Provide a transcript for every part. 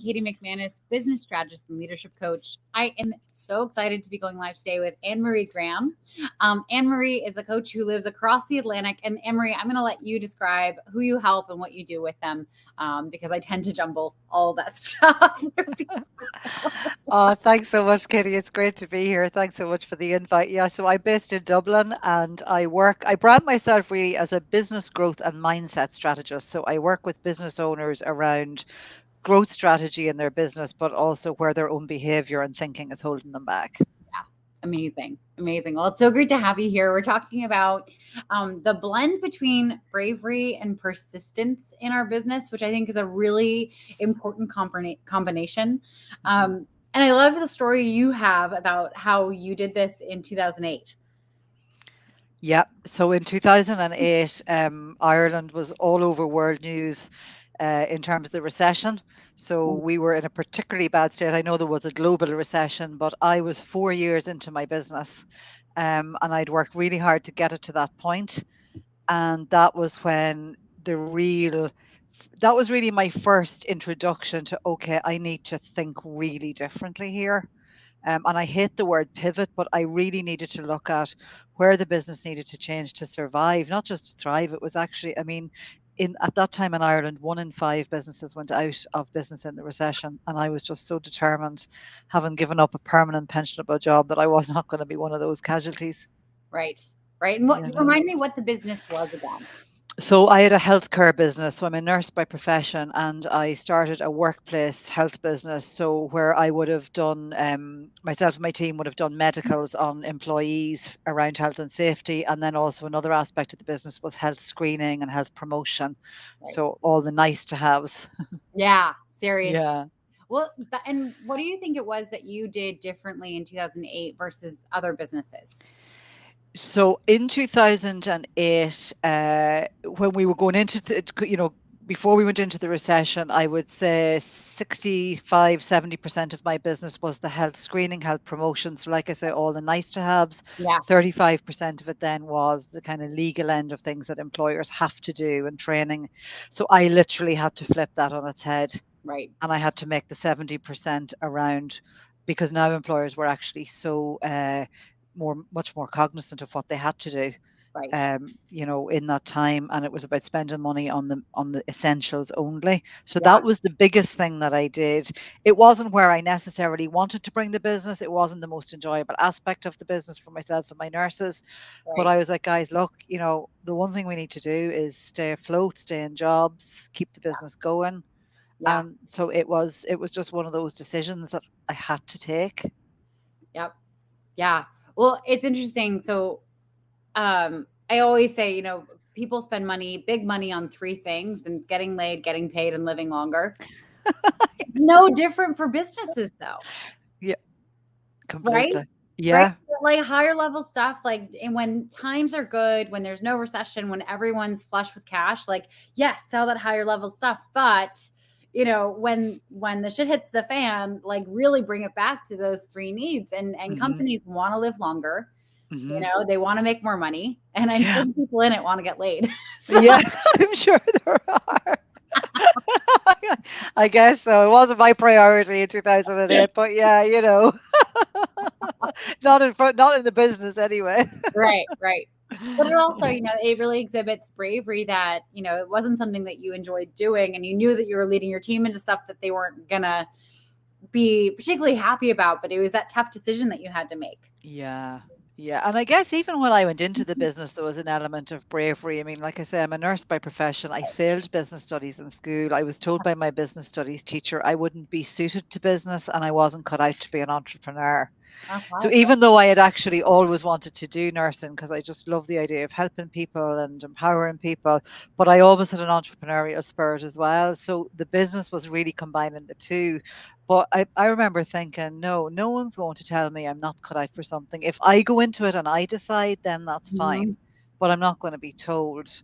Katie McManus, business strategist and leadership coach. I am so excited to be going live today with Anne-Marie Graham. Anne-Marie is a coach who lives across the Atlantic. And Anne-Marie, I'm going to let you describe who you help and what you do with them, because I tend to jumble all of that stuff. Oh, thanks so much, Kitty. It's great to be here. Thanks so much for the invite. Yeah, so I'm based in Dublin and I brand myself really as a business growth and mindset strategist. So I work with business owners around growth strategy in their business, but also where their own behavior and thinking is holding them back. Yeah. Amazing. Amazing. Well, it's so great to have you here. We're talking about the blend between bravery and persistence in our business, which I think is a really important combination. Mhm. And I love the story you have about how you did this in 2008. Yeah. So in 2008, Ireland was all over world news in terms of the recession. So we were in a particularly bad state. I know there was a global recession, but I was 4 years into my business, and I'd worked really hard to get it to that point. And that was when that was really my first introduction to, okay, I need to think really differently here. And I hate the word pivot, but I really needed to look at where the business needed to change to survive, not just to thrive. It was actually, I mean, in at that time in Ireland, 1 in 5 businesses went out of business in the recession, and I was just so determined, having given up a permanent pensionable job, that I was not going to be one of those casualties. Right. Right. And what You know. remind me what the business was again. So I had a healthcare business. So I'm a nurse by profession, and I started a workplace health business. So where I would have done, myself and my team would have done medicals on employees around health and safety, and then also another aspect of the business was health screening and health promotion. Right. So all the nice to haves. Yeah. Serious. Yeah. Well, and what do you think it was that you did differently in 2008 versus other businesses? So in 2008, when we were going into before we went into the recession, I would say 65-70% of my business was the health screening, health promotion. So like I say, all the nice to haves. Yeah. 35% of it then was the kind of legal end of things that employers have to do and training. So I literally had to flip that on its head, Right. and I had to make the 70% around, because now employers were actually so much more cognizant of what they had to do, Right. in that time, and it was about spending money on the essentials only. So Yeah. that was the biggest thing that I did. It wasn't where I necessarily wanted to bring the business. It wasn't the most enjoyable aspect of the business for myself and my nurses, but Right. I was like, guys, look, the one thing we need to do is stay afloat, stay in jobs, keep the business going. Yeah. And so it was just one of those decisions that I had to take. Yep. Yeah. Well, it's interesting. So, I always say, people spend money, big money on three things, and it's getting laid, getting paid, and living longer. No different for businesses, though, Yeah, right? completely. Right? Yeah. So, like higher level stuff, like, and when times are good, when there's no recession, when everyone's flush with cash, like, yes, sell that higher level stuff. But when the shit hits the fan, like really bring it back to those three needs. And Hmm. companies want to live longer. Hmm. They want to make more money, and I'm sure Yeah. the people in it want to get laid. So Yeah, I'm sure there are. I guess so. It wasn't my priority in 2008, but yeah, not in the business anyway. right, right. But it also, it really exhibits bravery that, it wasn't something that you enjoyed doing, and you knew that you were leading your team into stuff that they weren't gonna be particularly happy about, but it was that tough decision that you had to make. Yeah. Yeah. And I guess even when I went into the business, there was an element of bravery. I mean, like I say, I'm a nurse by profession. I failed business studies in school. I was told by my business studies teacher I wouldn't be suited to business, and I wasn't cut out to be an entrepreneur. So Okay. even though I had actually always wanted to do nursing, because I just love the idea of helping people and empowering people, but I always had an entrepreneurial spirit as well. So the business was really combining the two. But I remember thinking, no, no one's going to tell me I'm not cut out for something. If I go into it and I decide, then that's Mhm. fine. But I'm not going to be told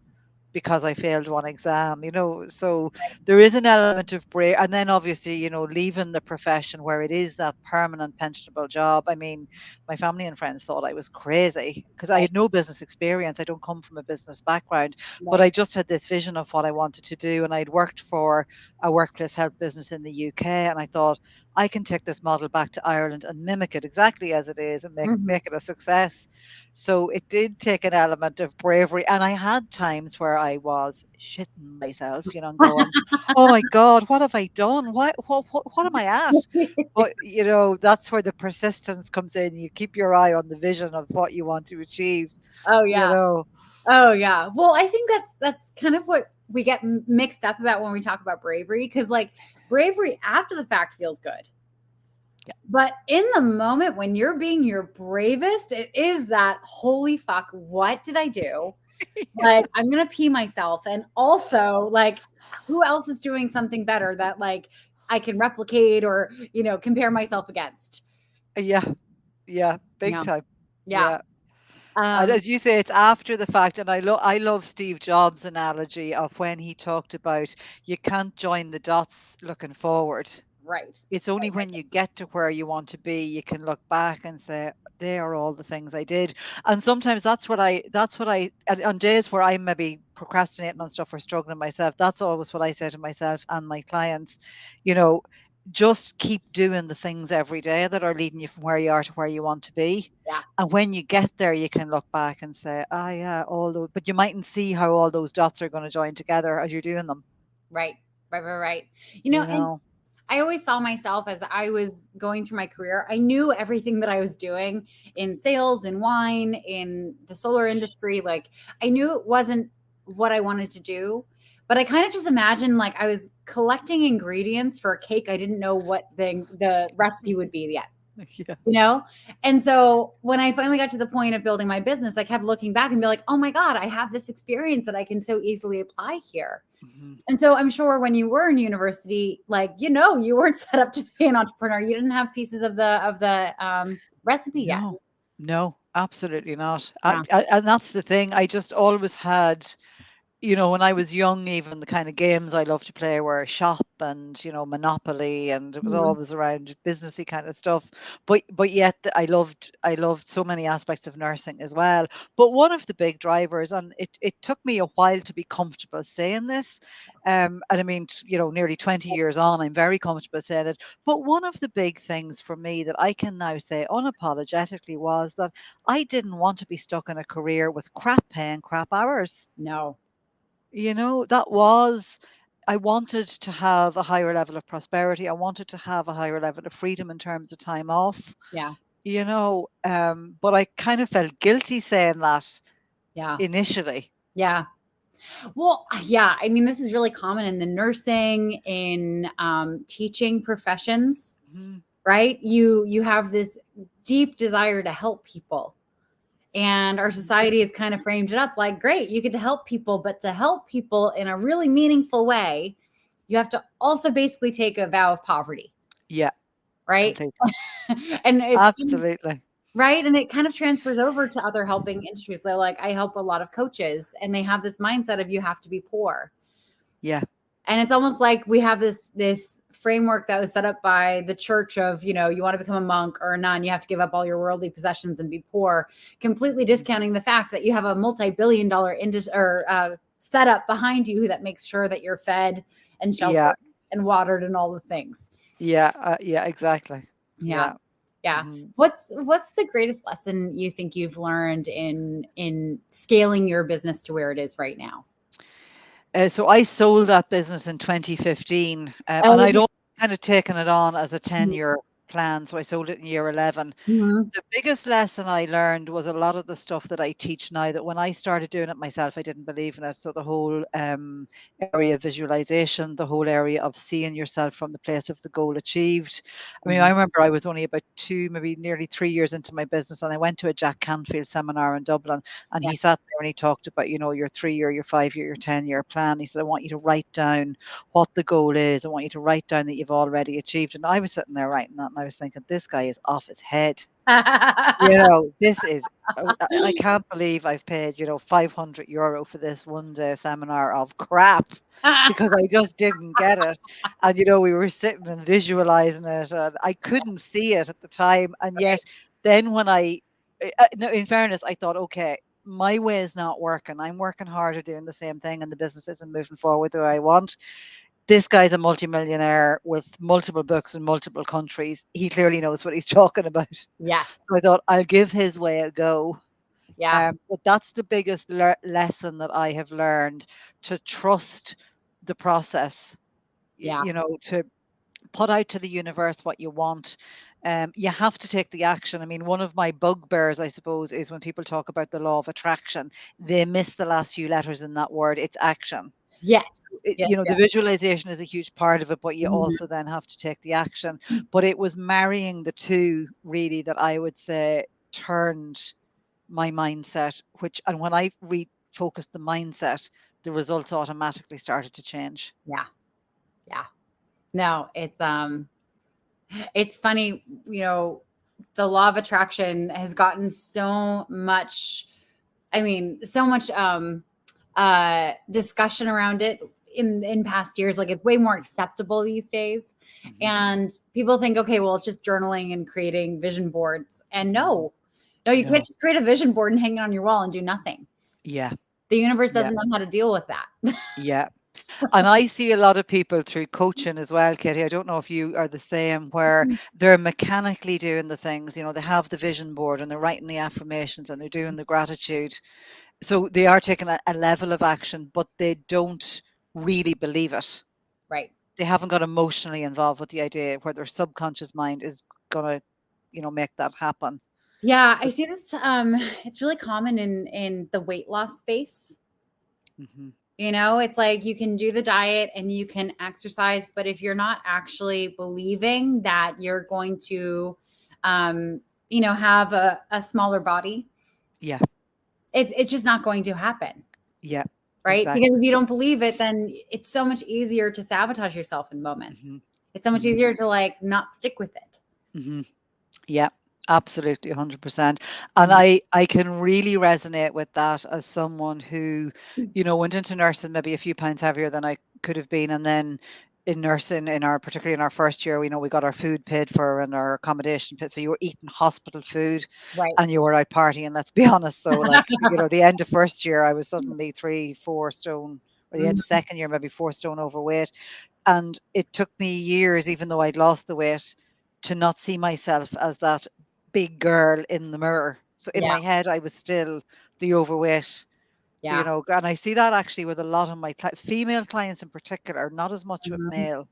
because I failed one exam, you know. So there is an element of brave, and then obviously, you know, leaving the profession where it is that permanent pensionable job. I mean, my family and friends thought I was crazy because I Right, had no business experience. I don't come from a business background, but right. I just had this vision of what I wanted to do, and I'd worked for a workplace health business in the UK, and I thought I can take this model back to Ireland and mimic it exactly as it is and make Mhm. make it a success. So it did take an element of bravery. And I had times where I was shitting myself, you know, and going, oh my God, what have I done? What am I at? But, you know, that's where the persistence comes in. You keep your eye on the vision of what you want to achieve, Oh you yeah. know. Oh yeah. Well, I think that's kind of what we get mixed up about when we talk about bravery, because like bravery after the fact feels good. But in the moment when you're being your bravest, it is that holy fuck, what did I do? Like, I'm gonna pee myself. And also, like, who else is doing something better that like I can replicate or, compare myself against? Yeah, yeah, big Yeah. time. Yeah. Yeah. And Um, as you say, it's after the fact. And I love Steve Jobs' analogy of when he talked about you can't join the dots looking forward. right. It's only when you get to where you want to be, you can look back and say, they are all the things I did. And sometimes that's what I, and on days where I'm maybe procrastinating on stuff or struggling myself, that's always what I say to myself and my clients, you know, just keep doing the things every day that are leading you from where you are to where you want to be. Yeah. And when you get there, you can look back and say, ah, yeah, all those, but you mightn't see how all those dots are going to join together as you're doing them, Right. Right. Right. Right. you And know. I always saw myself as I was going through my career. I knew everything that I was doing in sales, in wine, in the solar industry. Like, I knew it wasn't what I wanted to do, but I kind of just imagined like I was collecting ingredients for a cake. I didn't know what the recipe would be yet. Yeah. You know? And so when I finally got to the point of building my business, I kept looking back and be like, oh my God, I have this experience that I can so easily apply here. Mhm. And so I'm sure when you were in university, like, you weren't set up to be an entrepreneur. You didn't have pieces of the recipe yet. No, no, absolutely not. Yeah. And that's the thing. I just always had, you know, when I was young, even the kind of games I loved to play were Shop and, you know, Monopoly, and it was Mhm. always around businessy kind of stuff. But yet I loved so many aspects of nursing as well. But one of the big drivers, and it took me a while to be comfortable saying this, and I mean, you know, nearly 20 years on, I'm very comfortable saying it. But one of the big things for me that I can now say unapologetically was that I didn't want to be stuck in a career with crap pay and crap hours. No. You know, that was, I wanted to have a higher level of prosperity. I wanted to have a higher level of freedom in terms of time off, Yeah. you know, but I kind of felt guilty saying that Yeah. initially. Yeah. Well, yeah. I mean, this is really common in the nursing, in teaching professions, Mhm. right? You have this deep desire to help people. And our Mhm. society has kind of framed it up like, great, you get to help people, but to help people in a really meaningful way, you have to also basically take a vow of poverty, Yeah, right? completely. And it's Absolutely. right. And it kind of transfers over to other helping industries. So, like, I help a lot of coaches, and they have this mindset of you have to be poor. Yeah. And it's almost like we have this framework that was set up by the church of, you want to become a monk or a nun, you have to give up all your worldly possessions and be poor, completely Mhm. discounting the fact that you have a multi-billion-dollar industry or setup behind you that makes sure that you're fed and Yeah. sheltered and watered and all the things. Yeah. Yeah, exactly. Yeah. Yeah. Yeah. Mhm. What's the greatest lesson you think you've learned in scaling your business to where it is right now? So I sold that business in 2015, and Oh, I'd yeah. always kind of taken it on as a Mhm. 10-year plan. So I sold it in year 11. Mhm. The biggest lesson I learned was a lot of the stuff that I teach now, that when I started doing it myself, I didn't believe in it. So the whole area of visualization, the whole area of seeing yourself from the place of the goal achieved. I mean, I Mhm. remember I was only about two, maybe nearly 3 years into my business, and I went to a Jack Canfield seminar in Dublin, and Yeah. he sat there and he talked about, you know, your 3 year, your 5 year, your 10-year plan. He said, I want you to write down what the goal is. I want you to write down that you've already achieved. And I was sitting there writing that, and I was thinking, this guy is off his head. You know, this is I can't believe I've paid, 500 euro for this one day seminar of crap because I just didn't get it. And, we were sitting and visualizing it, and I couldn't see it at the time. And yet, then when no, in fairness, I thought, okay, my way is not working. I'm working harder doing the same thing, and the business isn't moving forward the way I want. This guy's a multimillionaire with multiple books in multiple countries. He clearly knows what he's talking about. Yes. So I thought I'll give his way a go. Yeah. But that's the biggest lesson that I have learned, to trust the process, Yeah. to put out to the universe what you want. You have to take the action. I mean, one of my bugbears, I suppose, is when people talk about the law of attraction, they miss the last few letters in that word. It's action. Yes. Yes. The visualization is a huge part of it, but you Mhm. also then have to take the action. But it was marrying the two, really, that I would say turned my mindset, and when I refocused the mindset, the results automatically started to change. Yeah. Yeah. No, it's funny, the law of attraction has gotten so much, I mean, so much discussion around it in past years. Like, it's way more acceptable these days. Hmm. And people think, okay, well, it's just journaling and creating vision boards. And Hmm. no, you can't No. just create a vision board and hang it on your wall and do nothing. Yeah. The universe Yeah. doesn't know how to deal with that. Yeah. And I see a lot of people through coaching as well, Kitty. I don't know if you are the same, where they're mechanically doing the things, they have the vision board and they're writing the affirmations and they're doing the gratitude. So they are taking a level of action, but they don't really believe it. Right. They haven't got emotionally involved with the idea, where their subconscious mind is gonna, make that happen. Yeah, I So, see this. It's really common in the weight loss space. mhm. It's like you can do the diet and you can exercise, but if you're not actually believing that you're going to, um, have a smaller body, Yeah, it's just not going to happen, yeah, right? Because if exactly. you don't believe it, then it's so much easier to sabotage yourself in moments. Mhm, It's so much mhm, easier to like not stick with it. mhm. Yeah, absolutely, 100%. And Mhm. I can really resonate with that as someone who, went into nursing maybe a few pounds heavier than I could have been, and then in nursing, particularly in our first year, we got our food paid for and our accommodation paid. So you were eating hospital food, Right. and you were out partying. Let's be honest. So, like, the end of first year, I was suddenly 3, 4 stone, or the end of Mhm. second year, maybe 4 stone overweight. And it took me years, even though I'd lost the weight, to not see myself as that big girl in the mirror. So in Yeah. my head, I was still the overweight, Yeah. and I see that actually with a lot of my female clients in particular, not as much with Mhm. male.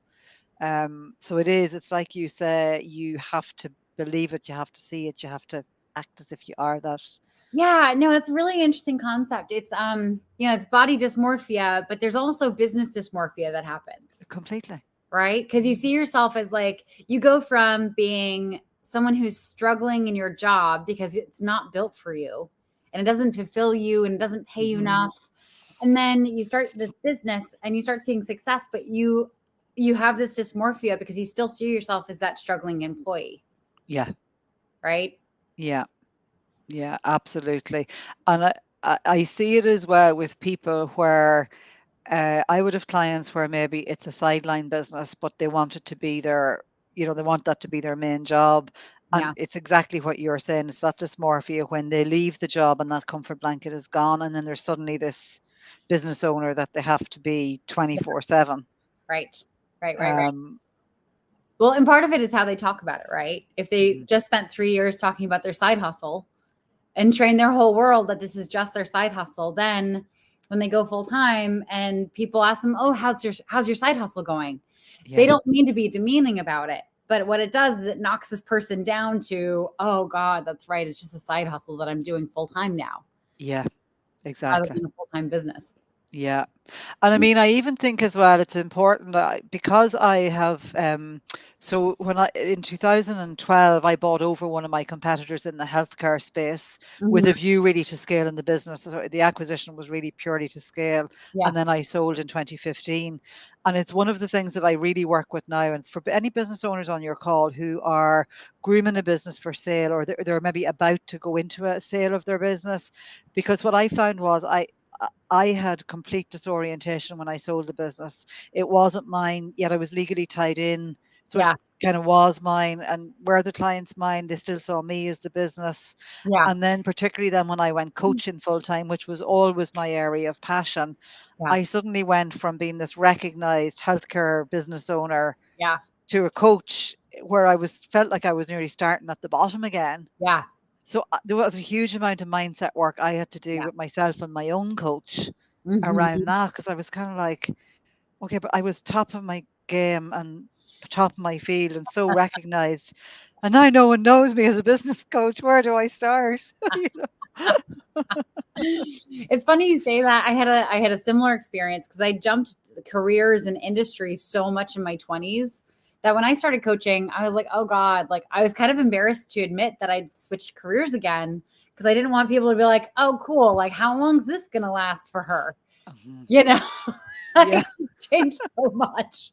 So it's like you say, you have to believe it, you have to see it, you have to act as if you are that. Yeah, no, it's a really interesting concept. It's body dysmorphia, but there's also business dysmorphia that happens, Completely. right? Because you see yourself as like, you go from being someone who's struggling in your job because it's not built for you and it doesn't fulfill you and it doesn't pay you Hmm. enough. And then you start this business and you start seeing success, but you have this dysmorphia because you still see yourself as that struggling employee, Yeah, right? yeah. Yeah, absolutely. And I see it as well with people where I would have clients where maybe it's a sideline business, but they want it to be they want that to be their main job. And Yeah. it's exactly what you're saying. It's that dysmorphia when they leave the job and that comfort blanket is gone. And then there's suddenly this business owner that they have to be 24/7. Right. Right. Right. Right. Um, Well, and part of it is how they talk about it, right? If they mhm. just spent 3 years talking about their side hustle and train their whole world that this is just their side hustle, then when they go full time and people ask them, "Oh, how's your side hustle going?" They Yeah, don't mean to be demeaning about it, but what it does is it knocks this person down to, "Oh god, that's right. It's just a side hustle that I'm doing full time now yeah, rather exactly. than a full-time business." Yeah. And I mean, I even think as well, it's important because I have, so when in 2012, I bought over one of my competitors in the healthcare space with Hmm. a view really to scale in the business. So the acquisition was really purely to scale. Yeah. And then I sold in 2015. And it's one of the things that I really work with now. And for any business owners on your call who are grooming a business for sale, or they're maybe about to go into a sale of their business, because what I found was I had complete disorientation when I sold the business. It wasn't mine, yet I was legally tied in. So it Yeah. kind of was mine. And where the client's mine, they still saw me as the business. Yeah. And then, particularly then when I went coaching full time, which was always my area of passion, Yeah. I suddenly went from being this recognized healthcare business owner Yeah. to a coach where I was felt like I was nearly starting at the bottom again. Yeah. So there was a huge amount of mindset work I had to do Yeah. with myself and my own coach around Hmm. that, because I was kind of like, okay, but I was top of my game and top of my field and so recognized. And now no one knows me as a business coach. Where do I start? You know? It's funny you say that. I had a similar experience because I jumped careers and industries so much in my 20s that when I started coaching, I was like, oh God, like I was kind of embarrassed to admit that I'd switched careers again because I didn't want people to be like, oh, cool, like how long's this gonna last for her? Mhm. You know, Yeah, like she's changed so much.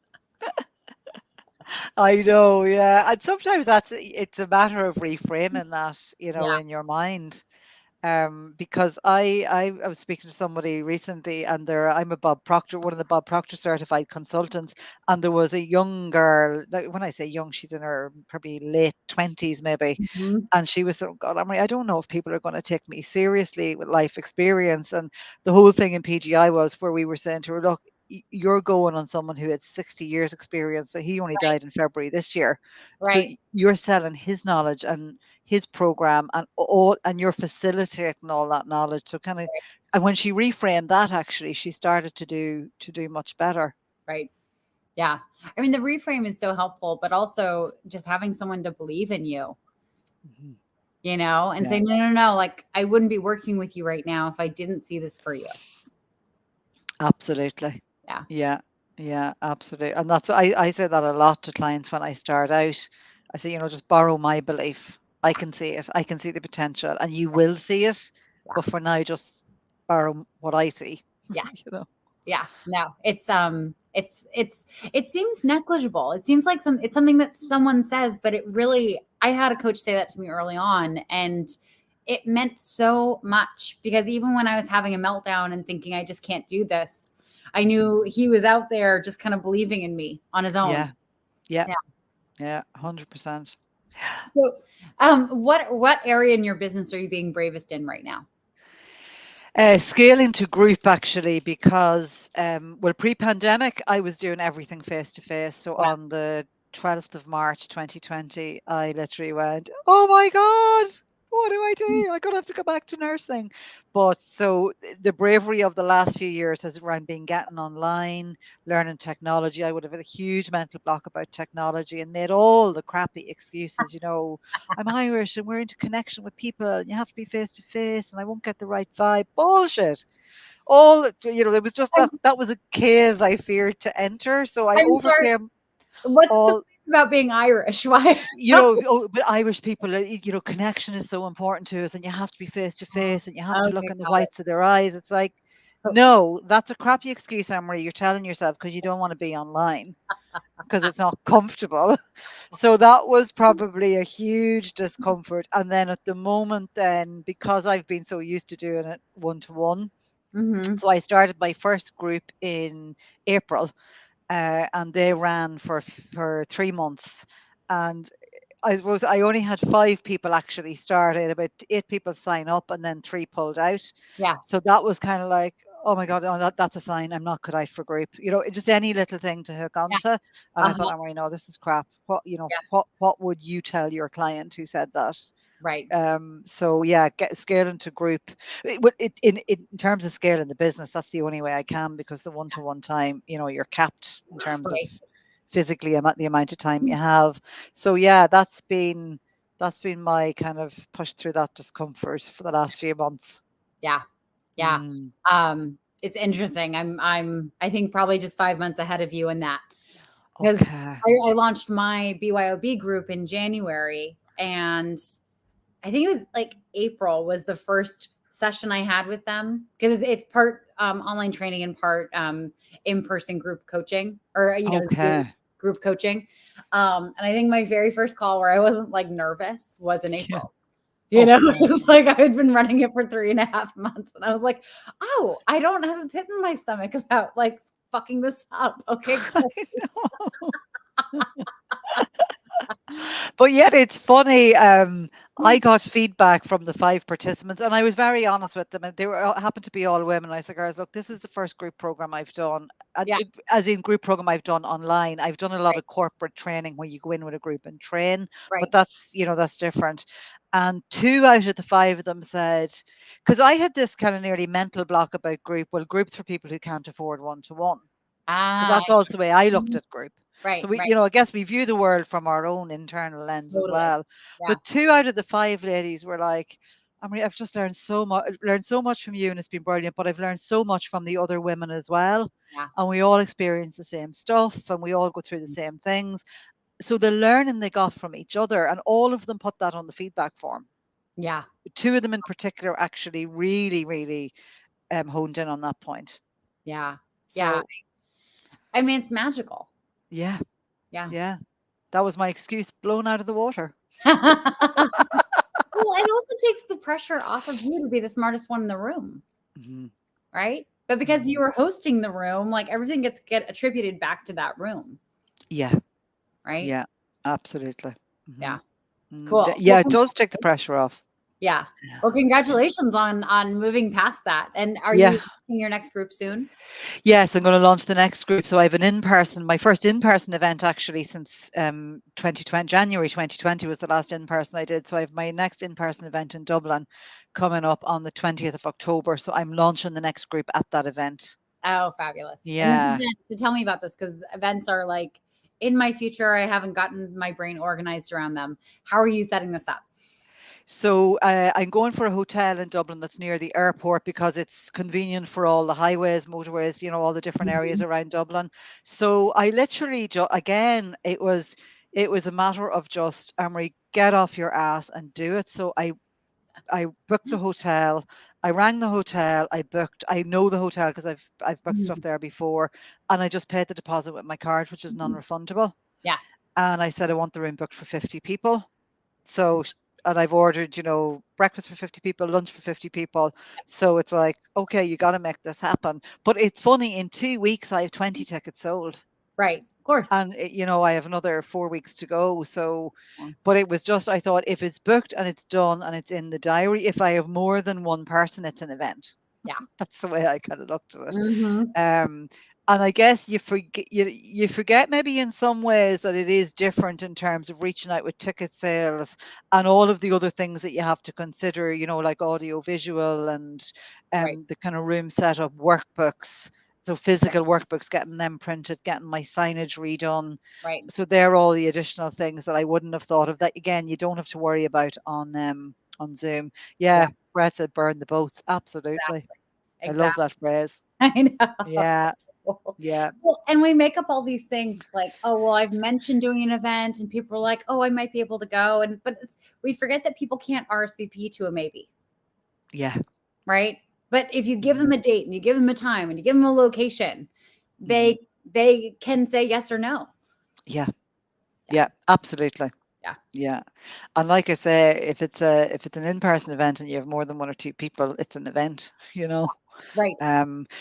I know. Yeah. And sometimes it's a matter of reframing that, Yeah. in your mind. Because I was speaking to somebody recently, and I'm a Bob Proctor, one of the Bob Proctor certified consultants, and there was a young girl. Like, when I say young, she's in her probably late 20s, maybe, Mhm. and she was so, God, I don't know if people are going to take me seriously with life experience. And the whole thing in PGI was where we were saying to her, look, you're going on someone who had 60 years experience. So he only Right. died in February this year. So Right. you're selling his knowledge and his program and all, and you're facilitating all that knowledge. So kind of, and when she reframed that, actually, she started to do much better. Right. Yeah. I mean, the reframe is so helpful, but also just having someone to believe in you, Mhm. and say, Yeah. no, no, no, like I wouldn't be working with you right now if I didn't see this for you. Absolutely. Yeah. Yeah. Yeah, absolutely. And that's I say that a lot to clients when I start out. I say, just borrow my belief. I can see it. I can see the potential, and you will see it. Yeah. But for now, just borrow what I see. Yeah. You know. Yeah. No, it seems negligible. It seems like it's something that someone says, but I had a coach say that to me early on, and it meant so much because even when I was having a meltdown and thinking I just can't do this, I Mhm. knew he was out there just kind of believing in me on his own. Yeah. Yeah. Yeah. Yeah. 100%. So, what area in your business are you being bravest in right now? Scale into group, actually, because well, pre-pandemic I was doing everything face to face. So Yeah. on the 12th of March 2020, I literally went, "Oh my God, what do I do? I'm gonna have to go back to nursing." But so the bravery of the last few years has around being getting online, learning technology. I would have had a huge mental block about technology and made all the crappy excuses, I'm Irish and we're into connection with people and you have to be face to face and I won't get the right vibe. Bullshit. It was just I'm, that was a cave I feared to enter. So I I'm sorry. overcame What's the all, belief about being Irish? Why? but Irish people, connection is so important to us and you have to be face to Oh, face and you have to look okay, in the got it. whites of their eyes. It's like, Oh, no, that's a crappy excuse, Emery. You're telling yourself because you don't want to be online because it's not comfortable. So that was probably a huge discomfort. And then at the moment, then because I've been so used to doing it one to one, mm-hmm. so I started my first group in April, and they ran for 3 months. And I suppose I only had 5 people actually started, about 8 people sign up, and then 3 pulled out. Yeah. So that was kind of like, oh my God, oh, that's a sign I'm not cut out for group. Just any little thing to hook Yeah. onto. And I thought, Uh-huh. oh, I know this is crap. What Yeah. what would you tell your client who said that? Right. So yeah, get scale into group. In terms of scaling the business, that's the only way I can, because the one-to-one time, you're capped in terms of Right. physically the amount of time you have. So yeah, that's been my kind of push through that discomfort for the last few months. Yeah. Yeah. Mm, It's interesting. I think probably just 5 months ahead of you in that, because Okay. I launched my BYOB group in January, and I think it was like April was the first session I had with them, because it's part online training and part in-person group coaching, or Zoom Okay. group coaching. And I think my very first call where I wasn't like nervous was in Yeah. April. Okay. It's like I had been running it for 3.5 months, and I was like, "Oh, I don't have a pit in my stomach about like fucking this up." Okay, I know. But yet it's funny. I got feedback from the 5 participants, and I was very honest with them. And they were happened to be all women. I said, "Girls, look, this is the first group program I've done, and yeah, as in group program I've done online. I've done a lot right, of corporate training where you go in with a group and train, but right. that's that's different." And 2 out of the 5 of them said, because I had this kind of nearly mental block about group. Well, groups for people who can't afford one-to-one, because Ah, that's also the way I looked mhm, at group. So right, we, right, I guess we view the world from our own internal lens as totally. well. Yeah, But 2 out of the 5 ladies were like, I mean, I've just learned so much from you, and it's been brilliant. But I've learned so much from the other women as well, yeah, and we all experience the same stuff, and we all go through the same things. So the learning they got from each other, and all of them put that on the feedback form. yeah, 2 of them in particular actually really, really honed in on that point. yeah, yeah. So I mean, it's magical. yeah, Yeah. yeah, that was my excuse blown out of the water. Well, it also takes the pressure off of you to be the smartest one in the room, Mhm, right? But because you mhm. were hosting the room, like everything get attributed back to that room, Yeah, right? yeah, absolutely. Yeah. Mhm, Cool. Well, yeah, it does take the pressure off. yeah. Yeah, Well, yeah. congratulations on moving past that. And are Yeah. you in your next group soon? Yes, I'm gonna launch the next group. So I have an in-person my first in-person event actually since, 2020. January 2020 was the last in-person I did. So I have my next in-person event in Dublin coming up on the 20th of October. So I'm launching the next group at that event. Oh, fabulous. And this Yeah. event, so tell me about this, because events are like in my future. I haven't gotten my brain organized around them. How are you setting this up? So I'm going for a hotel in Dublin that's near the airport because it's convenient for all the highways, motorways, all the different areas Mhm. around Dublin. So I literally, again, it was a matter of just, Emery, get off your ass and do it. So I booked the hotel. I rang the hotel. I know the hotel because I've booked stuff Mhm. there before, and I just paid the deposit with my card, which is non-refundable. Yeah. And I said I want the room booked for 50 people. So, and I've ordered, breakfast for 50 people, lunch for 50 people. So it's like, okay, you got to make this happen. But it's funny, in 2 weeks, I have 20 tickets sold. Right. Of course. And, I have another 4 weeks to go. So, Yeah. but it was just, I thought if it's booked and it's done and it's in the diary, if I have more than one person, it's an event. Yeah. That's the way I kind of looked at it. Mhm. Um, and I guess you forget maybe in some ways that it is different in terms of reaching out with ticket sales and all of the other things that you have to consider, like audio visual and Right. the kind of room setup workbooks. So physical workbooks, getting them printed, getting my signage redone. Right. So they're all the additional things that I wouldn't have thought of that again you don't have to worry about on Zoom. Yeah. Yeah, Brett said burn the boats. Absolutely. Exactly. I love Exactly. that phrase. I know. Yeah, yeah, Well, and we make up all these things. It's like, oh, well, I've mentioned doing an event, and people are like, oh, I might be able to go, but we forget that people can't RSVP to a maybe, yeah. right? But if you give them Mhm, a date and you give them a time and you give them a location, mhm. they can say yes or no. Yeah, Yeah. yeah, absolutely. Yeah. Yeah. And like I say, if it's an in-person event and you have more than 1 or 2 people, it's an event. Right.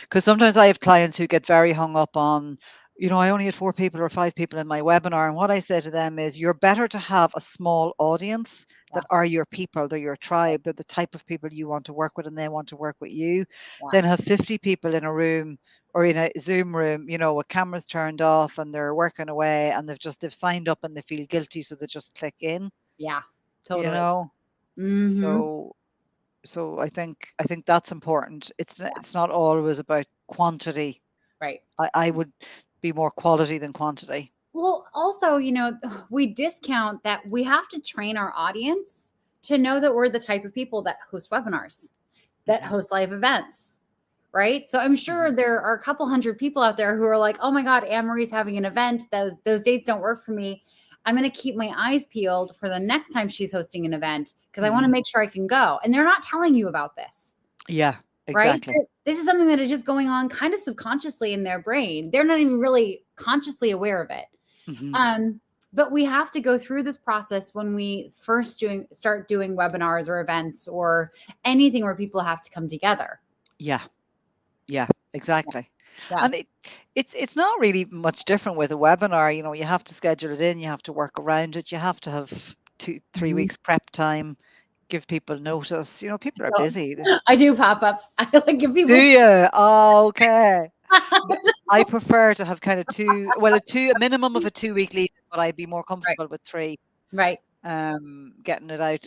Because sometimes I have clients who get very hung up on, I only had 4 people or 5 people in my webinar. And what I say to them is, you're better to have a small audience Yeah. that are your people, they're your tribe, they're the type of people you want to work with and they want to work with you, Yeah. than have 50 people in a room or in a Zoom room, with cameras turned off and they're working away and they've signed up and they feel guilty, so they just click in, Yeah. you Totally. know. Mm-hmm. So I think that's important. It's Yeah. it's not always about quantity. Right. I would be more quality than quantity. Well, also, we discount that we have to train our audience to know that we're the type of people that host webinars, that Hmm. host live events. right? So I'm Mhm. sure there are a couple hundred people out there who are like, oh my God, Anne Marie's having an event. Those dates don't work for me. I'm going to keep my eyes peeled for the next time she's hosting an event because I want to Mhm. make sure I can go. And they're not telling you about this, Yeah, right? exactly. This is something that is just going on kind of subconsciously in their brain. They're not even really consciously aware of it. Mhm. Um, but we have to go through this process when we start doing webinars or events or anything where people have to come together. Yeah. Yeah, exactly. Yeah. And it's not really much different with a webinar. You know, you have to schedule it in, you have to work around it, you have to have 2, 3 Mhm. weeks prep time, give people notice. You know, people are busy. I do pop-ups. I like give Do people you? Oh, okay. But I prefer to have kind of 2, well, a minimum of a 2-week lead, but I'd be more right, comfortable with 3. right. Getting it out.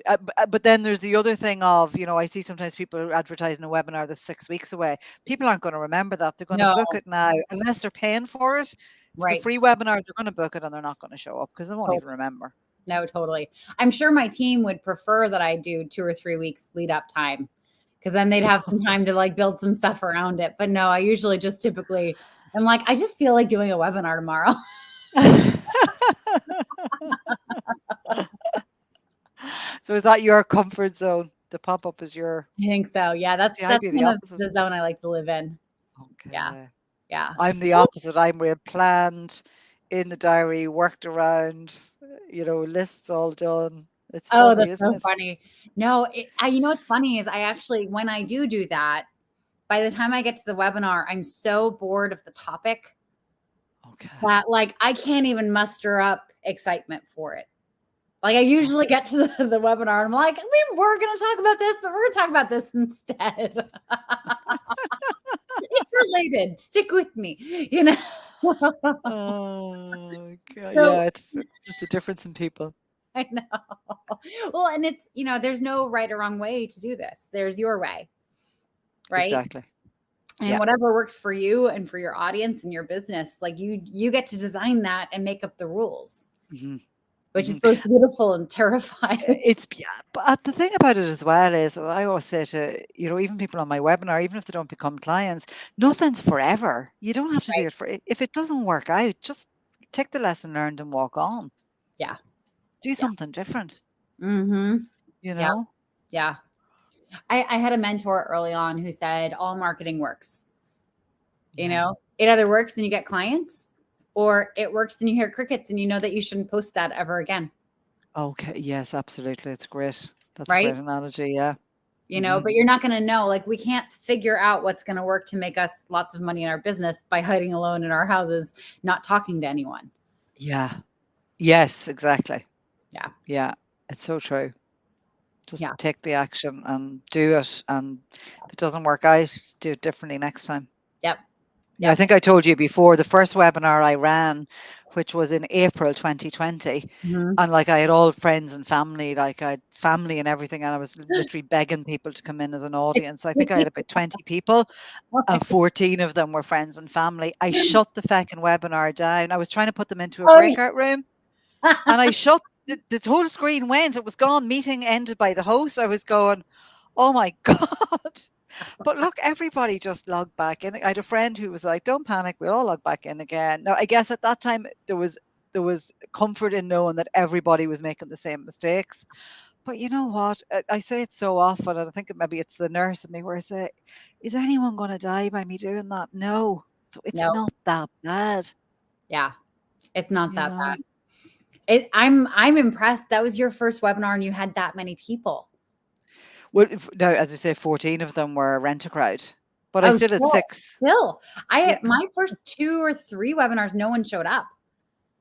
But then there's the other thing of, you know, I see sometimes people advertising a webinar that's 6 weeks away. People aren't going to remember that. They're going to No, book it now, unless they're paying for it. If it's a right. free webinar, they're going to book it and they're not going to show up because they won't To- even remember. No, totally. I'm sure my team would prefer that I do 2 or 3 weeks lead up time because then they'd have some time to like build some stuff around it. But no, I usually just typically I'm like, I just feel like doing a webinar tomorrow. So is that your comfort zone? The pop-up is your, I think so. Yeah, see, I'd that's be the kind of opposite. the zone I like to live in. Yeah. Okay. Yeah. I'm the opposite. I'm real planned, in the diary, worked around, lists all done. It's Oh, funny, that's isn't so it? funny. No, you know what's funny is I actually, when I do that, by the time I get to the webinar, I'm so bored of the topic Okay. that like I can't even muster up excitement for it. Like I usually Okay. get to the webinar and I'm like, we were going to talk about this, but we're going to talk about this instead. It's related. Stick with me, you know? Oh, God. So Yeah, it's just the difference in people. I know. Well, and it's, there's no right or wrong way to do this. There's your way, right? Exactly. And Yeah. whatever works for you and for your audience and your business, like you get to design that and make up the rules, Hmm. which is Hmm. both beautiful and terrifying. Yeah, but the thing about it as well is, I always say to, even people on my webinar, even if they don't become clients, nothing's forever. You don't have to do Right. it if it doesn't work out, just take the lesson learned and walk on. Yeah. Do Yeah. something different, Mm-hmm. you Yeah. know? Yeah. I had a mentor early on who said all marketing works. Yeah. It either works and you get clients, or it works and you hear crickets and you know that you shouldn't post that ever again. Okay. Yes, absolutely. It's great. That's a great Right. analogy. Yeah. Hmm. But you're not going to know. Like, we can't figure out what's going to work to make us lots of money in our business by hiding alone in our houses, not talking to anyone. Yeah. Yes, exactly. Yeah. Yeah. It's so true. Just Yeah. take the action and do it. And if it doesn't work out, just do it differently next time. Yep. Yeah, I Yep. think I told you before, the first webinar I ran, which was in April 2020, Mhm. and like I had all friends and family, like I had family and everything, and I was literally begging people to come in as an audience. I think I had about 20 people, and 14 of them were friends and family. I shut the fucking webinar down. I was trying to put them into a Oh, yeah. breakout room, and I shut the whole screen went. It was gone. Meeting ended by the host. I was going, oh my God. But look, everybody just logged back in. I had a friend who was like, "Don't panic, we'll all log back in again." Now, I guess at that time there was comfort in knowing that everybody was making the same mistakes. But you know what? I say it so often, and I think maybe it's the nurse in me where I say, "Is anyone going to die by me doing that?" No. So it's No. not that bad, Yeah. It's not you that know. bad. I'm impressed. That was your first webinar and you had that many people. Well, now, as I say, 14 of them were rent a crowd, but I Oh, still had still, six. still. Yeah. My first 2 or 3 webinars, no one showed up.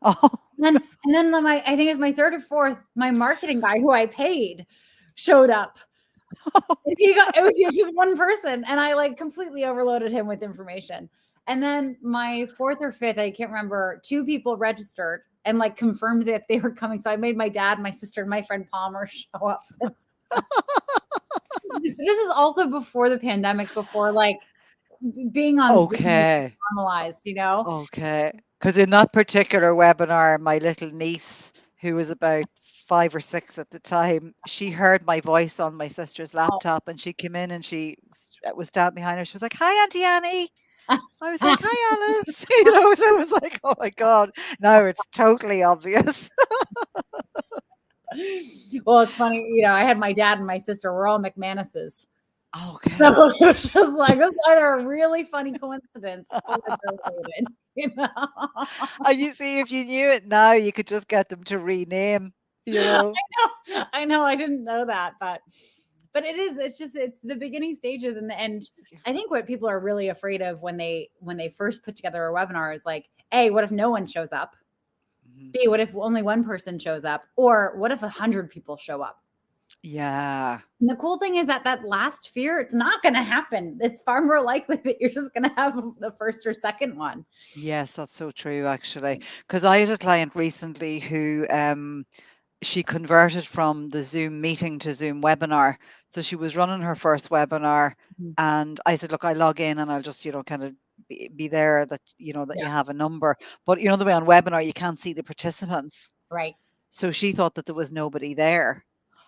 Oh. And then I think it's my third or fourth, my marketing guy who I paid showed up. It was just one person, and I like completely overloaded him with information. And then my fourth or fifth, I can't remember, 2 people registered and like confirmed that they were coming. So I made my dad, my sister, and my friend Palmer show up. This is also before the pandemic, before like being on Zoom was Okay. normalized. Okay, because in that particular webinar, my little niece, who was about 5 or 6 at the time, she heard my voice on my sister's Oh. laptop, and she came in and she was standing behind her. She was like, "Hi, Auntie Annie." I was like, "Hi, Alice." So it was like, "Oh my God." Now it's totally obvious. Well, it's funny, I had my dad and my sister were all McManuses. Okay. So it was just like, this is either a really funny coincidence or they're related, you know? And you see, if you knew it now, you could just get them to rename, you know? I know, I didn't know that, but it's the beginning stages and Yeah. I think what people are really afraid of when they first put together a webinar is like, A, what if no one shows up? Mhm. B, what if only one person shows up? Or what if 100 people show up? Yeah. And the cool thing is that last fear, it's not going to happen. It's far more likely that you're just going to have the first or second one. Yes, that's so true, actually. Because I had a client recently who she converted from the Zoom meeting to Zoom webinar. So she was running her first webinar, Mhm. and I said, "Look, I log in and I'll just, kind of be there that, that Yeah, you have a number." But the way on webinar, you can't see the participants. right. So she thought that there was nobody there.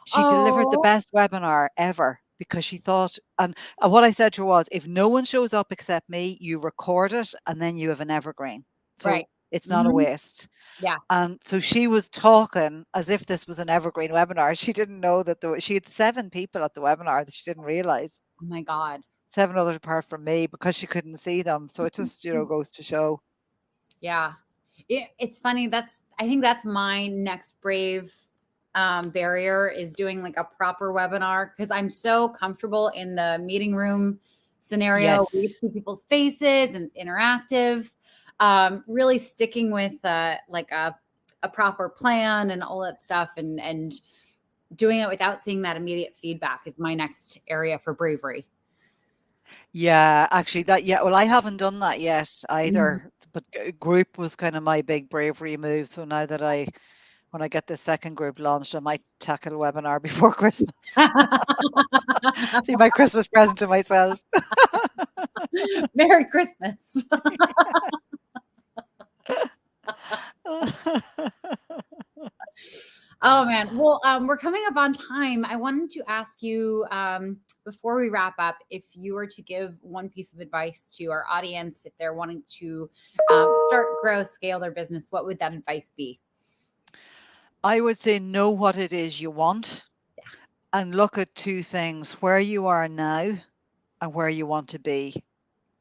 She delivered the Oh, best webinar ever because she thought, and what I said to her was, if no one shows up except me, you record it and then you have an evergreen. right. So it's not a Mhm. waste. Yeah. And so she was talking as if this was an evergreen webinar. She didn't know that she had 7 people at the webinar that she didn't realize. Oh my God. 7 others apart from me because she couldn't see them. So it just, goes to show. Yeah. It's funny. I think that's my next brave barrier is doing like a proper webinar because I'm so comfortable in the meeting room scenario. We Yes. see people's faces and it's interactive. Really sticking with like a proper plan and all that stuff and doing it without seeing that immediate feedback is my next area for bravery. Yeah, actually yeah, well, I haven't done that yet Mhm. either, but group was kind of my big bravery move. So now that when I get the second group launched, I might tackle a webinar before Christmas. Be my Christmas present to myself. Merry Christmas. Oh man. Well, we're coming up on time. I wanted to ask you before we wrap up, if you were to give one piece of advice to our audience, if they're wanting to start, grow, scale their business, what would that advice be? I would say know what it is you want and look at 2 things, where you are now and where you want to be,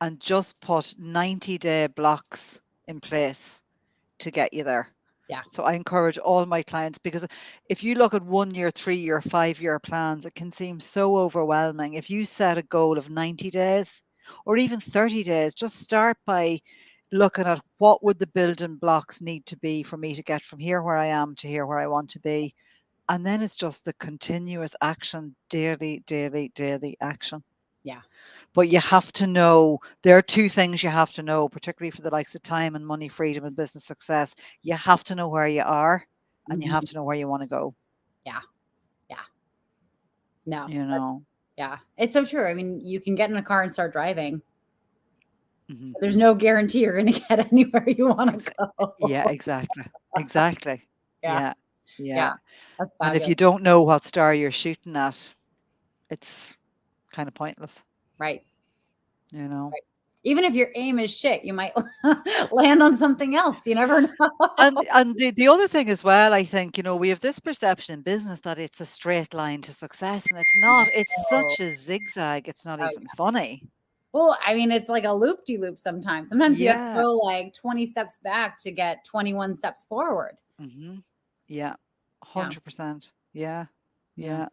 and just put 90-day blocks in place to get you there. Yeah. So I encourage all my clients, because if you look at 1 year, 3 year, 5 year plans, it can seem so overwhelming. If you set a goal of 90 days or even 30 days, just start by looking at what would the building blocks need to be for me to get from here where I am to here where I want to be. And then it's just the continuous action, daily, daily, daily action. Yeah. But you have to know, there are 2 things you have to know, particularly for the likes of time and money freedom and business success. You have to know where you are and you have Mhm. to know where you want to go, Yeah. Yeah. No, you that's, know. yeah. It's so true. I mean, you can get in a car and start driving, Mhm. but there's no guarantee you're going to get anywhere you want Ex- to yeah, go. exactly. Exactly. Yeah. Yeah. Yeah. Yeah. That's And if you fabulous. don't know what star you're shooting at, it's kind of pointless, Right. you know. Right. Even if your aim is shit, you might land on something else. You never And know. the other thing as well, I think, we have this perception in business that it's a straight line to success, and it's not. It's Oh, such a zigzag. It's not oh, even yeah. funny. Well, I mean, it's like a loop de loop sometimes. Sometimes you have to Yeah. go like 20 steps back to get 21 steps forward. Hmm. Yeah. Yeah. 100%. Yeah. Yeah. Yeah.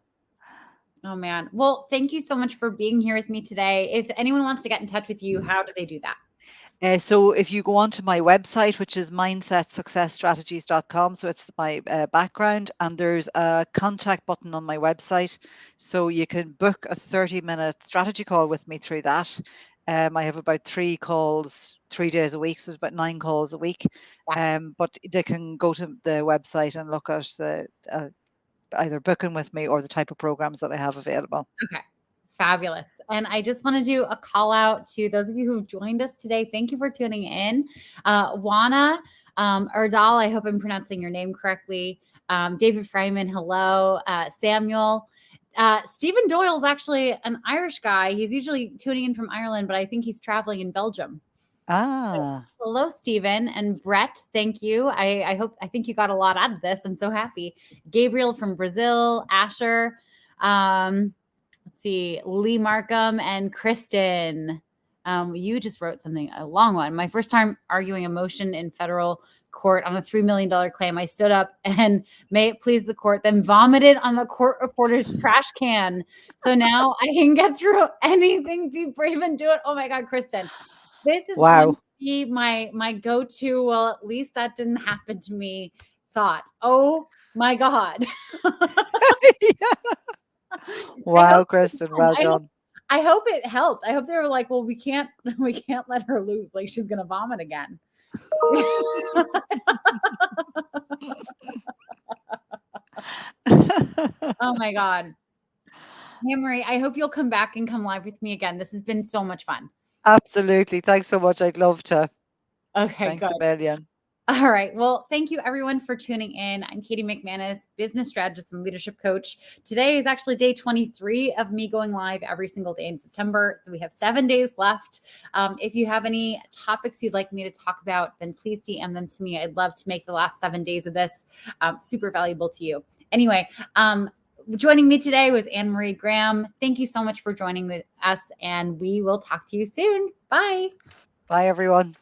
Oh, man. Well, thank you so much for being here with me today. If anyone wants to get in touch with you, how do they do that? So if you go on to my website, which is mindsetsuccessstrategies.com, so it's my background, and there's a contact button on my website. So you can book a 30-minute strategy call with me through that. I have about 3 calls, 3 days a week, so it's about 9 calls a week. Yeah. But they can go to the website and look at the either booking with me or the type of programs that I have available. Okay. Fabulous. And I just want to do a call out to those of you who've joined us today. Thank you for tuning in. Juana Erdal, I hope I'm pronouncing your name correctly. David Fryman, hello. Samuel. Stephen Doyle is actually an Irish guy. He's usually tuning in from Ireland, but I think he's traveling in Belgium. Ah. Hello, Stephen and Brett. Thank you. I think you got a lot out of this. I'm so happy. Gabriel from Brazil, Asher. Let's see, Lee Markham and Kristen. You just wrote something, a long one. My first time arguing a motion in federal court on a $3 million claim. I stood up and may it please the court, then vomited on the court reporter's trash can. So now I can get through anything, be brave and do it. Oh my God, Kristen. This is going Wow. to be my go-to, well, at least that didn't happen to me thought. Oh my God. Wow, Kristen, well done. I hope it helped. I hope they were like, well, we can't let her lose. Like she's gonna vomit again. Oh my God. Anne-Marie, I hope you'll come back and come live with me again. This has been so much fun. Absolutely. Thanks so much. I'd love to. Okay, Thanks good. a million. All right. Well, thank you everyone for tuning in. I'm Katie McManus, business strategist and leadership coach. Today is actually day 23 of me going live every single day in September. So we have 7 days left. If you have any topics you'd like me to talk about, then please DM them to me. I'd love to make the last 7 days of this super valuable to you. Anyway, joining me today was Anne-Marie Graham. Thank you so much for joining with us, and we will talk to you soon. Bye. Bye, everyone.